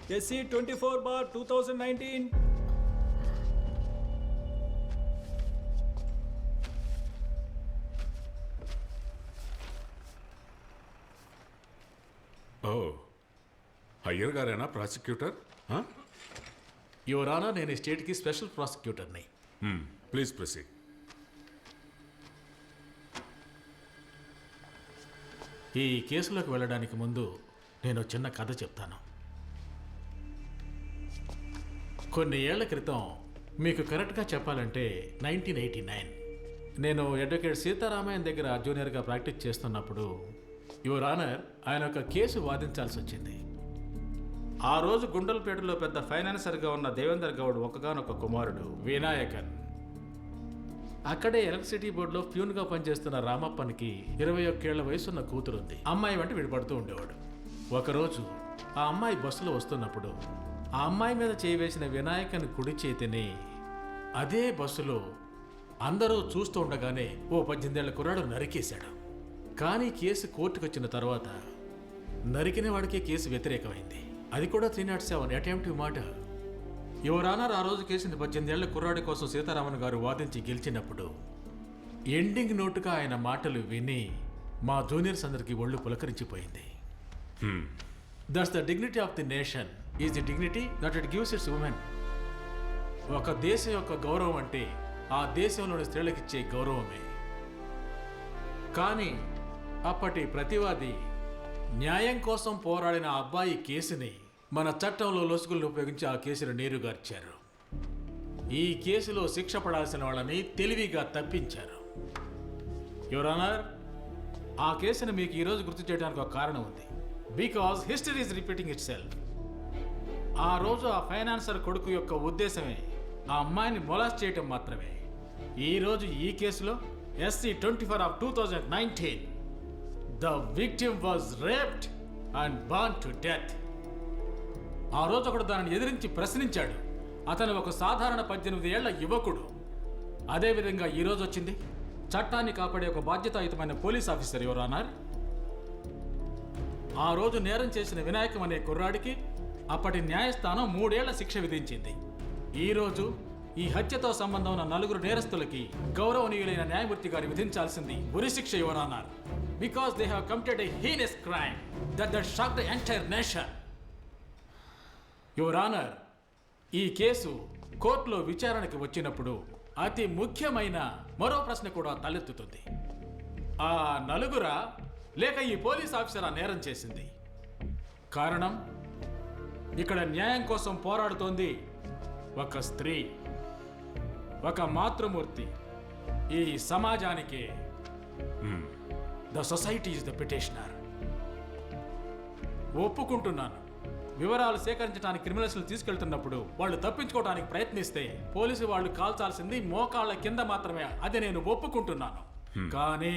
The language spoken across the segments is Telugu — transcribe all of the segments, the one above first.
SC 24/2019. ఓ అయ్యర్ గారేనా ప్రాసిక్యూటర్? యువర్ ఆనర్, నేను ఈ స్టేట్కి స్పెషల్ ప్రాసిక్యూటర్ని. Please proceed. ఈ కేసులోకి వెళ్ళడానికి ముందు నేను చిన్న కథ చెప్తాను. కొన్ని ఏళ్ల క్రితం, మీకు కరెక్ట్గా చెప్పాలంటే 1989, నేను అడ్వకేట్ సీతారామయ్య దగ్గర జూనియర్గా ప్రాక్టీస్ చేస్తున్నప్పుడు యువర్ ఆనర్, ఆయన ఒక కేసు వాదించాల్సి వచ్చింది. ఆ రోజు గుండల్పేటలో పెద్ద ఫైనాన్సర్గా ఉన్న దేవేందర్ గౌడ్ ఒక్కగానొక్క కుమారుడు వినాయకన్. అక్కడే ఎలక్ట్రిసిటీ బోర్డులో ప్యూన్గా పనిచేస్తున్న రామప్పనికి 21 ఏళ్ల వయసున్న కూతురుంది. అమ్మాయి వెంట విడిపడుతూ ఉండేవాడు. ఒకరోజు ఆ అమ్మాయి బస్సులో వస్తున్నప్పుడు ఆ అమ్మాయి మీద చేయి వేసిన వినాయకన్ కుడి చేతిని అదే బస్సులో అందరూ చూస్తూ ఉండగానే ఓ 18 ఏళ్ల కుర్రాడు నరికేశాడు. కానీ కేసు కోర్టుకు వచ్చిన తర్వాత నరికిన వాడికే కేసు వ్యతిరేకమైంది. అది కూడా 307 అటెంప్టివ్ మర్డర్. యువర్ ఆనర్, ఆ రోజు కేసుని 18 ఏళ్ల కుర్రాడి కోసం సీతారామన్ గారు వాదించి గెలిచినప్పుడు ఎండింగ్ నోటుగా ఆయన మాటలు విని మా జూనియర్స్ అందరికీ ఒళ్ళు పులకరించిపోయింది. That's the dignity of the nation is the dignity that it gives its women. ఒక దేశం యొక్క గౌరవం అంటే ఆ దేశంలోని స్త్రీలకిచ్చే గౌరవమే. కానీ అప్పటి ప్రతివాది న్యాయం కోసం పోరాడిన అబ్బాయి కేసుని మన చట్టంలో లొసుగులను ఉపయోగించి ఆ కేసును నీరుగార్చారు. ఈ కేసులో శిక్ష పడాల్సిన వాళ్ళని తెలివిగా తప్పించారు. యువర్ ఆనర్, ఆ కేసును మీకు ఈరోజు గుర్తు చేయడానికి ఒక కారణం ఉంది. Because history is repeating it self. ఆ రోజు ఆ ఫైనాన్సర్ కొడుకు యొక్క ఉద్దేశమే ఆ అమ్మాయిని మొలాస్ట్ చేయటం మాత్రమే. ఈరోజు ఈ కేసులో SC 24/2019 the victim was raped and burn to death. ఆ రోజు ఒకడు దానిని ఎదిరించి ప్రశ్నించాడు. అతను ఒక సాధారణ 18 ఏళ్ల యువకుడు. అదేవిధంగా ఈరోజు వచ్చింది చట్టాన్ని కాపాడే ఒక బాధ్యతాయుతమైన పోలీస్ ఆఫీసర్. యువర్ ఆనర్, ఆ రోజు నేరం చేసిన వినాయకం అనే కుర్రాడికి అప్పటి న్యాయస్థానం 3 ఏళ్ల శిక్ష విధించింది. ఈరోజు ఈ హత్యతో సంబంధం ఉన్న 4 నేరస్తులకి గౌరవనీయులైన న్యాయమూర్తి గారు విధించాల్సింది ఉరిశిక్ష. Your honour, because they have committed a heinous crime that shocked the entire nation. Your honour, ఈ కేసు కోర్టులో విచారణకి వచ్చినప్పుడు అతి ముఖ్యమైన మరో ప్రశ్న కూడా తలెత్తుతుంది. ఆ నలుగురా లేక ఈ పోలీస్ ఆఫీసర్ ఆ నేరం చేసింది? కారణం, ఇక్కడ న్యాయం కోసం పోరాడుతోంది ఒక స్త్రీ, ఒక మాతృమూర్తి. ఈ సమాజానికి the society is the petitioner. ఒప్పుకుంటున్నాను, వివరాలు సేకరించడానికి క్రిమినల్స్ని తీసుకెళ్తున్నప్పుడు వాళ్ళు తప్పించుకోవడానికి ప్రయత్నిస్తే పోలీసు వాళ్ళు కాల్చాల్సింది మోకాళ్ళ కింద మాత్రమే. అది నేను ఒప్పుకుంటున్నాను. కానీ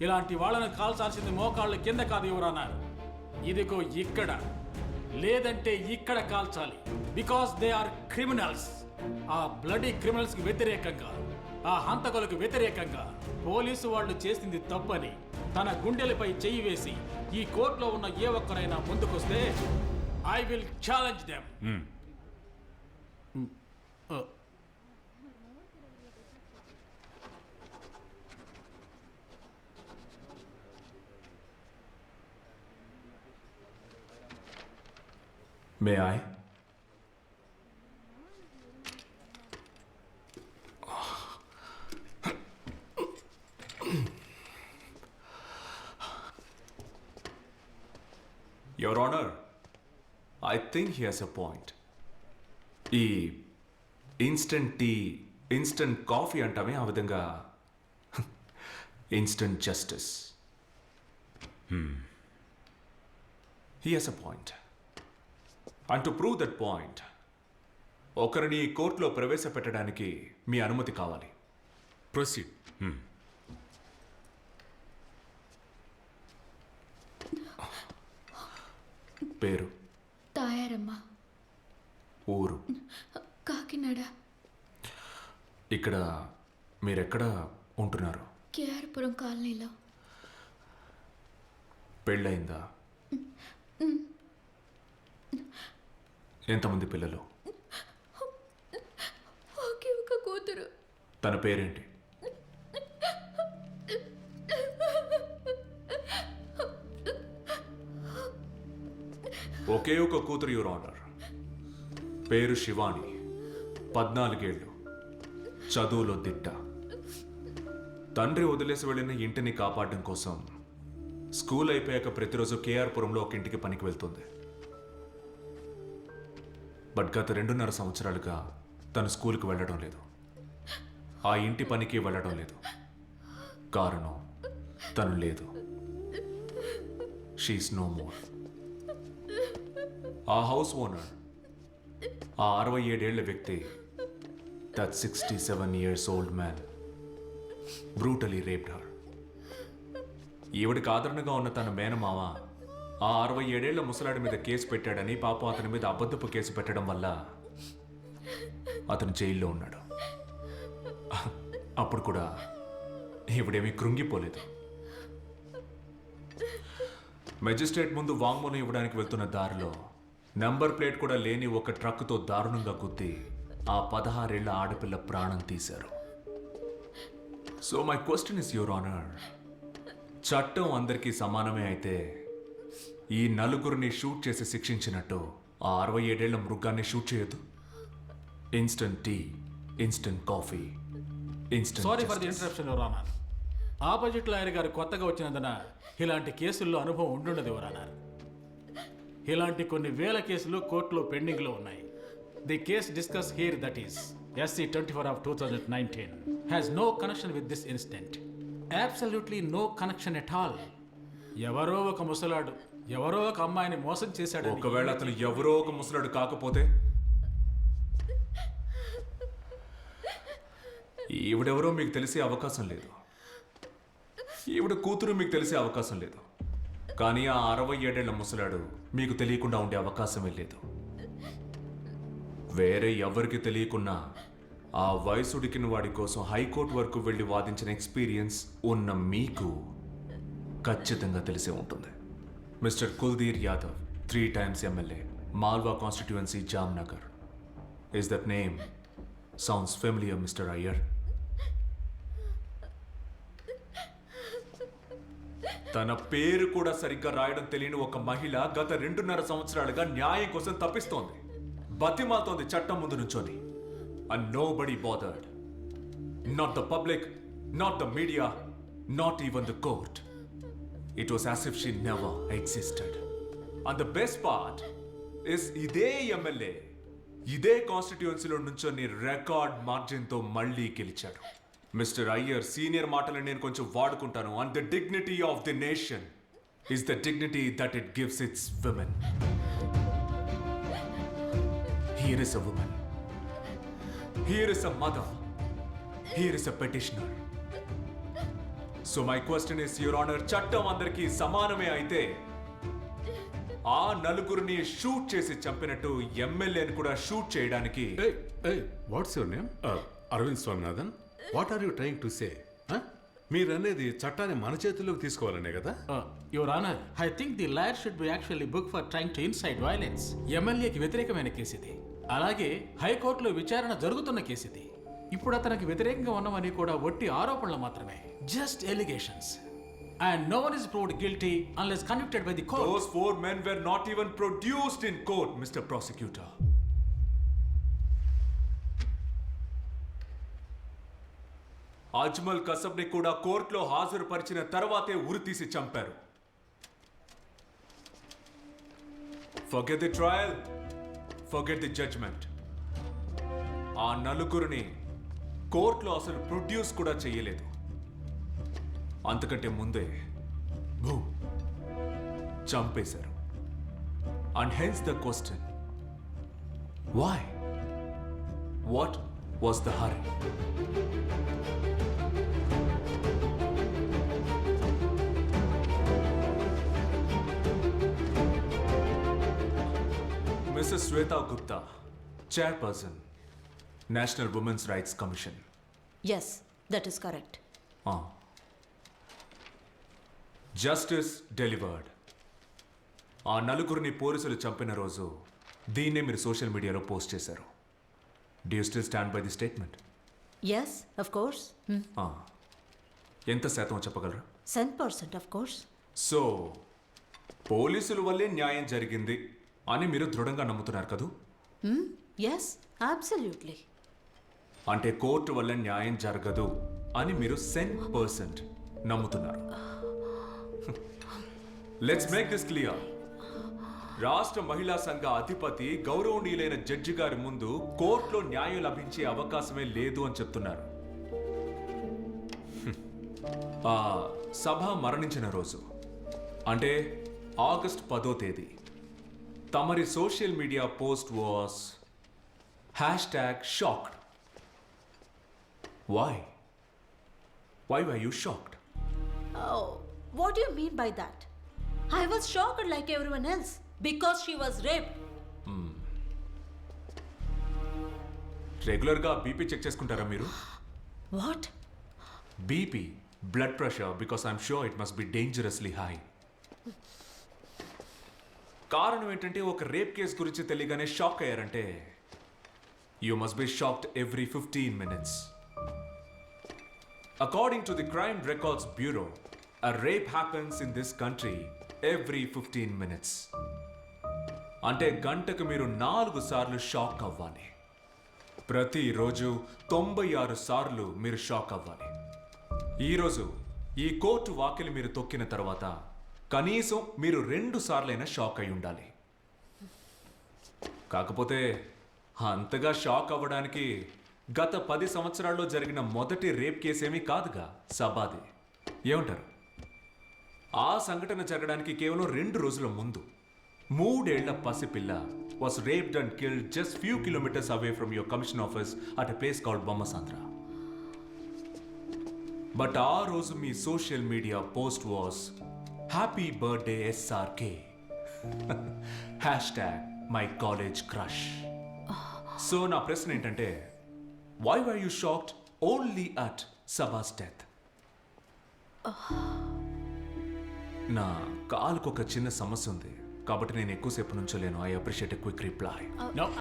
ఇలాంటి వాళ్ళను కాల్చాల్సింది మోకాళ్ళ కింద కాదు యువర్ ఆనర్. ఇదిగో ఇక్కడ, లేదంటే ఇక్కడ కాల్చాలి. Because they are criminals. ఆ బ్లడీ క్రిమినల్స్ కి వ్యతిరేకంగా, ఆ హంతకులకు వ్యతిరేకంగా పోలీసు వాళ్ళు చేసింది తప్పని తన గుండెలపై చెయ్యి వేసి ఈ కోర్టులో ఉన్న ఏ ఒక్కరైనా ముందుకొస్తే I will challenge them. May I? Your Honor, I think he has a point. ఈ ఇన్స్టెంట్ టీ, ఇన్స్టెంట్ కాఫీ అంటామే, ఆ విధంగా instant justice. He has a point. And to prove that point, ఒకరిని కోర్టులో ప్రవేశపెట్టడానికి మీ అనుమతి కావాలి. ప్రొసీడ్. పేరు? తాయారమ్మ. ఊరు? కాకినాడ. ఇక్కడ మీరెక్కడ ఉంటున్నారు? కేఆర్పురం కాలనీలో. పెళ్ళయిందా? ఎంతమంది పిల్లలు? ఒకే ఒక కూతురు. తన పేరేంటి? ఒకే ఒక కూతురు, యువర్ ఆనర్. పేరు శివాని. 14 ఏళ్ళు. చదువులో దిట్ట. తండ్రి వదిలేసి వెళ్ళిన ఇంటిని కాపాడడం కోసం స్కూల్ అయిపోయాక ప్రతిరోజు కేఆర్పురంలో ఒక ఇంటికి పనికి వెళ్తుంది. బట్ గత 2.5 సంవత్సరాలుగా తను స్కూల్కి వెళ్ళడం లేదు, ఆ ఇంటి పనికి వెళ్ళడం లేదు. కారణం తను లేదు. She's no more. ఆ హౌస్ ఓనర్, ఆ 67 ఏళ్ల వ్యక్తి, that 67 years old man brutally raped her. ఈవిడికి ఆదరణగా ఉన్న తన మేనమామ ఆ 67 ఏళ్ల ముసలాడి మీద కేసు పెట్టాడని, పాపం అతని మీద అబద్ధపు కేసు పెట్టడం వల్ల అతను జైల్లో ఉన్నాడు. అప్పుడు కూడా ఈవిడేమీ కృంగిపోలేదు. మెజిస్ట్రేట్ ముందు వాంగ్మూలం ఇవ్వడానికి వెళ్తున్న దారిలో నంబర్ ప్లేట్ కూడా లేని ఒక ట్రక్కుతో దారుణంగా గుద్ది ఆ 16 ఏళ్ల ఆడపిల్ల ప్రాణం తీశారు. So my question is, your honour, చట్టం అందరికీ సమానమే అయితే ఈ నలుగురిని షూట్ చేసి శిక్షించినట్టు ఆ 67 ఏళ్ల మృగాన్ని షూట్ చేయొద్దు. Instant tea, instant coffee, instant. Sorry for the interruption, your honour. Opposite lawyer గారు కొత్తగా వచ్చినందున ఇలాంటి కేసుల్లో అనుభవం ఉండుండదు, యువర్ ఆనర్. ఇలాంటి కొన్ని వేల కేసులు కోర్టులో పెండింగ్లో ఉన్నాయి. The case discuss here, that is SC 24 of 2019, has no connection with this incident. Absolutely no connection at all. ఎవరో ఒక ముసలాడు ఎవరో ఒక అమ్మాయిని మోసం చేశాడు. ఒకవేళ అతను ఎవరో ఒక ముసలాడు కాకపోతే ఈవిడెవరో మీకు తెలిసే అవకాశం లేదు, ఈవిడ కూతురు మీకు తెలిసే అవకాశం లేదు. కానీ ఆ 67 ఏళ్ల ముసలాడు మీకు తెలియకుండా ఉండే అవకాశమే లేదు. వేరే ఎవరికి తెలియకున్నా ఆ వయసుడికిన వాడి కోసం హైకోర్టు వరకు వెళ్ళి వాదించిన ఎక్స్పీరియన్స్ ఉన్న మీకు ఖచ్చితంగా తెలిసే ఉంటుంది. Mister Kuldeep Yadav, 3 times MLA, Malwa constituency, Jamnagar. Is that name sounds familiar, mister Iyer? తన పేరు కూడా సరిగ్గా రాయడం తెలియని ఒక మహిళ గత 2.5 సంవత్సరాలుగా న్యాయం కోసం తప్పిస్తోంది, బతిమాలుతోంది చట్టం ముందు నుంచొని. And nobody bothered. Not the public, not the media, not even the court. It was as if she never existed. And the best part is, ఇదే ఎమ్మెల్యే ఇదే కాన్స్టిట్యుయెన్సీలో నుంచొని రికార్డ్ మార్జిన్తో మళ్ళీ గెలిచాడు. మిస్టర్ అయ్యర్, సీనియర్ మాటలు నేను కొంచెం వాడుకుంటాను. And the dignity of the nation is the dignity that it gives its women. Here is a woman. Here is a mother. Here is a petitioner. So my question is, Your Honor, చట్టం అందరికీ సమానమే అయితే ఆ నలుగురిని షూట్ చేసి చంపినట్టు ఎమ్మెల్యేని కూడా షూట్ చేయడానికి what's your name? Arvind Swaminathan. What are you trying to say? మీరనేది చట్టాన్ని మన చేతుల్లోకి తీసుకోవాలనే కదా? Your honour, I think the lawyer should be actually book for trying to incite violence. ఎమ్మెల్యేకి వ్యతిరేకమైన కేసు ఇది. అలాగే హైకోర్టులో విచారణ జరుగుతున్న కేసు ఇది. ఇప్పుడు అతనికి వ్యతిరేకంగా ఉన్నవని కూడా ఒట్టి ఆరోపణలు మాత్రమే, just allegations. And no one is proved guilty unless convicted by the court. Those 4 men were not even produced in court, Mr. Prosecutor. Ajmal కసబ్ని కూడా కోర్టులో హాజరుపరిచిన తర్వాతే ఉరితీసి చంపారు. Forget the trial, forget the judgment. ఆ నలుగురిని కోర్టులో అసలు ప్రొడ్యూస్ కూడా చేయలేదు. అంతకంటే ముందే చంపేశారు. And hence the question, why? What was the hurry? Mrs Shweta Gupta, chairperson, national women's rights commission. Yes, that is correct. Justice delivered. ఆ నలుగురిని పోలీసులు చంపిన రోజు దీన్నే మీరు సోషల్ మీడియాలో పోస్ట్ చేశారు. Do you still stand by the statement? Yes, of course. ఎంత శాతం చెప్పగలరా? 100%, of course. సో పోలీసుల వల్లే న్యాయం జరిగింది అని మీరు దృఢంగా నమ్ముతున్నారు కదూ? Yes, absolutely. అంటే కోర్టు వల్ల న్యాయం జరగదు అని మీరు 100% నమ్ముతున్నారు. Let's make this clear. రాష్ట్ర మహిళా సంఘ అధిపతి గౌరవనీయులైన జడ్జి గారి ముందు కోర్టులో న్యాయం లభించే అవకాశమే లేదు అని చెప్తున్నారు. ఆ సభ మరణించిన రోజు అంటే ఆగస్ట్ 10వ తేదీ తమరి social media post was #shocked. Why? Why were you shocked? Oh, what do you mean by that? I was shocked like everyone else because she was raped. రెగ్యులర్గా బీపీ చెక్ చేసుకుంటారా మీరు? What? BP, blood pressure, because I'm sure it must be dangerously high. కారణం ఏంటంటే ఒక రేప్ కేసు గురించి తెలియగానే షాక్ అయ్యారంటే you must be shocked every 15 minutes. According to the Crime Records Bureau, a rape happens in this country every 15 minutes. అంటే గంటకు మీరు 4 సార్లు షాక్ అవ్వాలి. ప్రతిరోజు 96 సార్లు మీరు షాక్ అవ్వాలి. ఈరోజు ఈ కోర్టు వాకిలి మీరు తొక్కిన తర్వాత కనీసం మీరు 2 సార్లైనా షాక్ అయి ఉండాలి. కాకపోతే అంతగా షాక్ అవ్వడానికి గత 10 సంవత్సరాల్లో జరిగిన మొదటి రేప్ కేసేమీ కాదుగా సబాది. ఏమంటారు? ఆ సంఘటన జరగడానికి కేవలం 2 రోజుల ముందు 3 ఏళ్ల పసిపిల్ల was raped and killed just few kilometers away from your commission office at a place called Bommasandra. But ఆ రోజు మీ social media post was happy birthday SRK. #my college crush. So నా ప్రశ్న ఏంటంటే why were you shocked only at Saba's death? నా కాలుకు ఒక చిన్న సమస్య ఉంది కాబట్టి నేను ఎక్కువసేపు నుంచోలేను. I appreciate a quick reply. No.